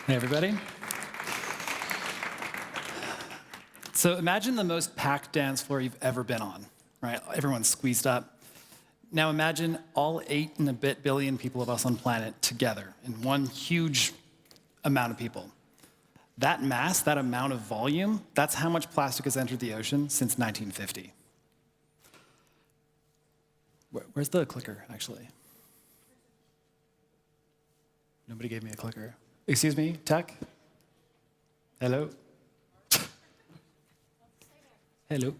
Hey, everybody. So imagine the most packed dance floor you've ever been on, right? Everyone's squeezed up. Now imagine all 8 and a bit billion people of us on the planet together in one huge amount of people. That mass, that amount of volume, that's how much plastic has entered the ocean since 1950. Where's the clicker, actually? Nobody gave me a clicker. Excuse me, tech? Hello? Hello.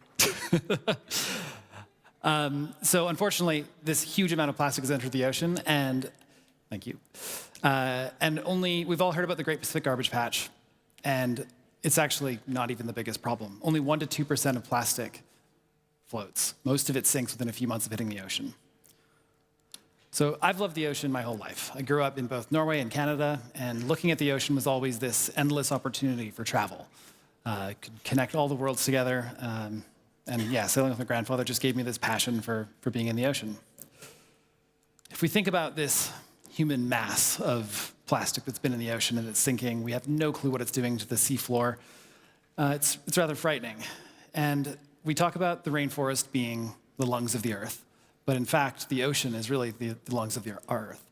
So unfortunately, this huge amount of plastic has entered the ocean, and thank you. We've all heard about the Great Pacific Garbage Patch, and it's actually not even the biggest problem. Only 1% to 2% of plastic floats. Most of it sinks within a few months of hitting the ocean. So I've loved the ocean my whole life. I grew up in both Norway and Canada, and looking at the ocean was always this endless opportunity for travel. Could connect all the worlds together, and yeah, sailing with my grandfather just gave me this passion for being in the ocean. If we think about this human mass of plastic that's been in the ocean and it's sinking, we have no clue what it's doing to the seafloor. It's rather frightening. And we talk about the rainforest being the lungs of the earth. But in fact, the ocean is really the lungs of the earth.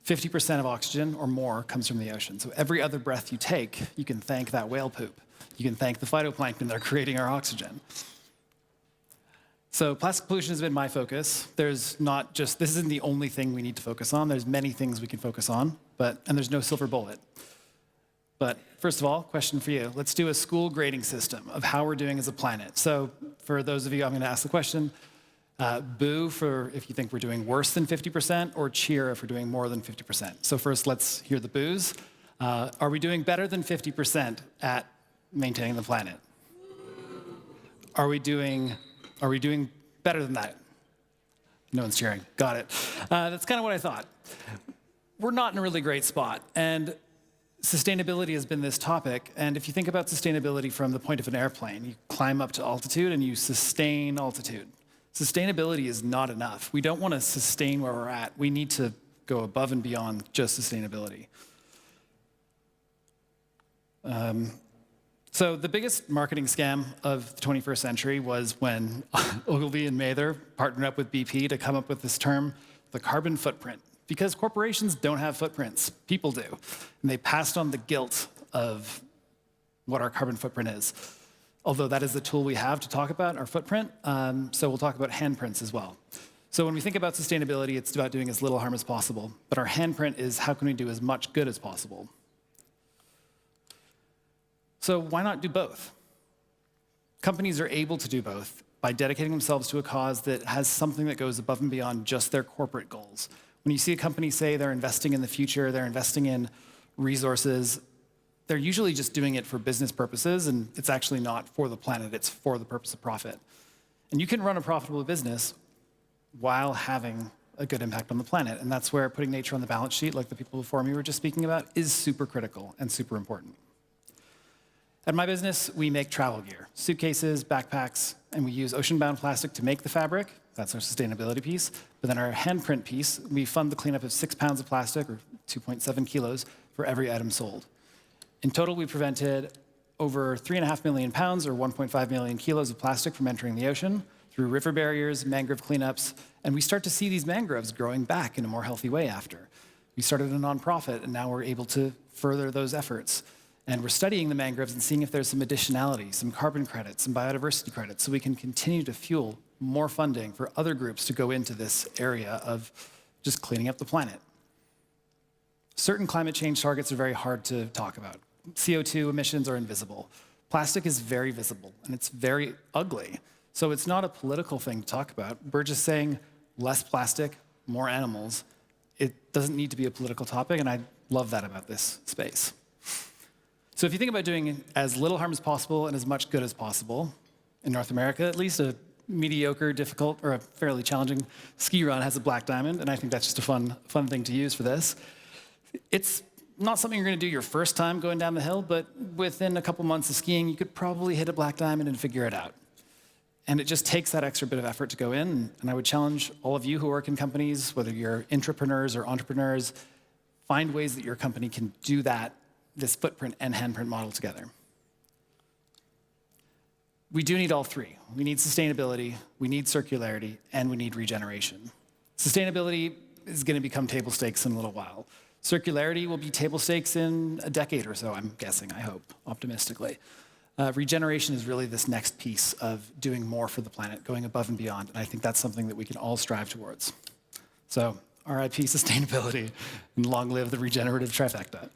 50% of oxygen or more comes from the ocean. So every other breath you take, you can thank that whale poop. You can thank the phytoplankton that are creating our oxygen. So plastic pollution has been my focus. This isn't the only thing we need to focus on. There's many things we can focus on, and there's no silver bullet. But first of all, question for you. Let's do a school grading system of how we're doing as a planet. So for those of you, I'm going to ask the question. Boo for if you think we're doing worse than 50%, or cheer if we're doing more than 50%. So first, let's hear the boos. Are we doing better than 50% at maintaining the planet? Are we doing better than that? No one's cheering. Got it. That's kind of what I thought. We're not in a really great spot, and sustainability has been this topic. And if you think about sustainability from the point of an airplane, you climb up to altitude and you sustain altitude. Sustainability is not enough. We don't want to sustain where we're at. We need to go above and beyond just sustainability. So the biggest marketing scam of the 21st century was when Ogilvy and Mather partnered up with BP to come up with this term, the carbon footprint. Because corporations don't have footprints, people do. And they passed on the guilt of what our carbon footprint is. Although that is the tool we have to talk about, our footprint. So we'll talk about handprints as well. So when we think about sustainability, it's about doing as little harm as possible. But our handprint is how can we do as much good as possible? So why not do both? Companies are able to do both by dedicating themselves to a cause that has something that goes above and beyond just their corporate goals. When you see a company say they're investing in the future, they're investing in resources, they're usually just doing it for business purposes, and it's actually not for the planet, it's for the purpose of profit. And you can run a profitable business while having a good impact on the planet, and that's where putting nature on the balance sheet, like the people before me were just speaking about, is super critical and super important. At my business, we make travel gear, suitcases, backpacks, and we use ocean-bound plastic to make the fabric. That's our sustainability piece. But then our handprint piece, we fund the cleanup of 6 pounds of plastic, or 2.7 kilos, for every item sold. In total, we prevented over 3.5 million pounds, or 1.5 million kilos of plastic from entering the ocean through river barriers, mangrove cleanups, and we start to see these mangroves growing back in a more healthy way after. We started a nonprofit, and now we're able to further those efforts. And we're studying the mangroves and seeing if there's some additionality, some carbon credits, some biodiversity credits, so we can continue to fuel more funding for other groups to go into this area of just cleaning up the planet. Certain climate change targets are very hard to talk about. CO2 emissions are invisible. Plastic is very visible, and it's very ugly. So it's not a political thing to talk about. We're just saying less plastic, more animals. It doesn't need to be a political topic, and I love that about this space. So if you think about doing as little harm as possible and as much good as possible, in North America at least, a mediocre, difficult, or a fairly challenging ski run has a black diamond, and I think that's just a fun thing to use for this. It's not something you're going to do your first time going down the hill, but within a couple months of skiing, you could probably hit a black diamond and figure it out. And it just takes that extra bit of effort to go in, and I would challenge all of you who work in companies, whether you're intrapreneurs or entrepreneurs, find ways that your company can do that this footprint and handprint model together. We do need all three. We need sustainability, we need circularity, and we need regeneration. Sustainability is going to become table stakes in a little while. Circularity will be table stakes in a decade or so, I'm guessing, I hope, optimistically. Regeneration is really this next piece of doing more for the planet, going above and beyond, and I think that's something that we can all strive towards. So, RIP sustainability, and long live the regenerative trifecta.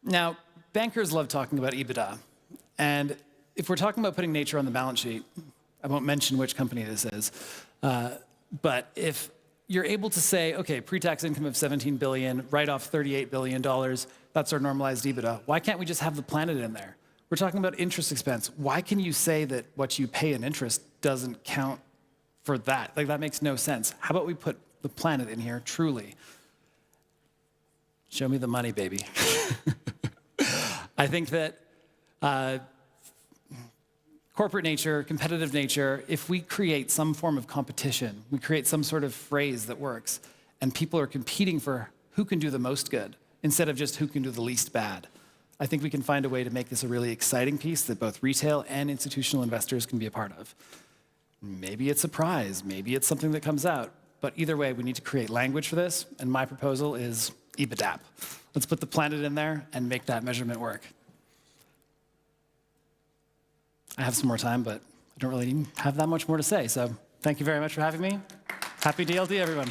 Now, bankers love talking about EBITDA, and if we're talking about putting nature on the balance sheet, I won't mention which company this is, but if you're able to say, okay, pre-tax income of 17 billion, write off $38 billion, that's our normalized EBITDA. Why can't we just have the planet in there? We're talking about interest expense. Why can you say that what you pay in interest doesn't count for that? Like, that makes no sense. How about we put the planet in here, truly? Show me the money, baby. I think that corporate nature, competitive nature, if we create some form of competition, we create some sort of phrase that works, and people are competing for who can do the most good, instead of just who can do the least bad, I think we can find a way to make this a really exciting piece that both retail and institutional investors can be a part of. Maybe it's a prize, maybe it's something that comes out, but either way, we need to create language for this, and my proposal is EBITDA. Let's put the planet in there and make that measurement work. I have some more time, but I don't really have that much more to say, so thank you very much for having me. Happy DLD, everyone.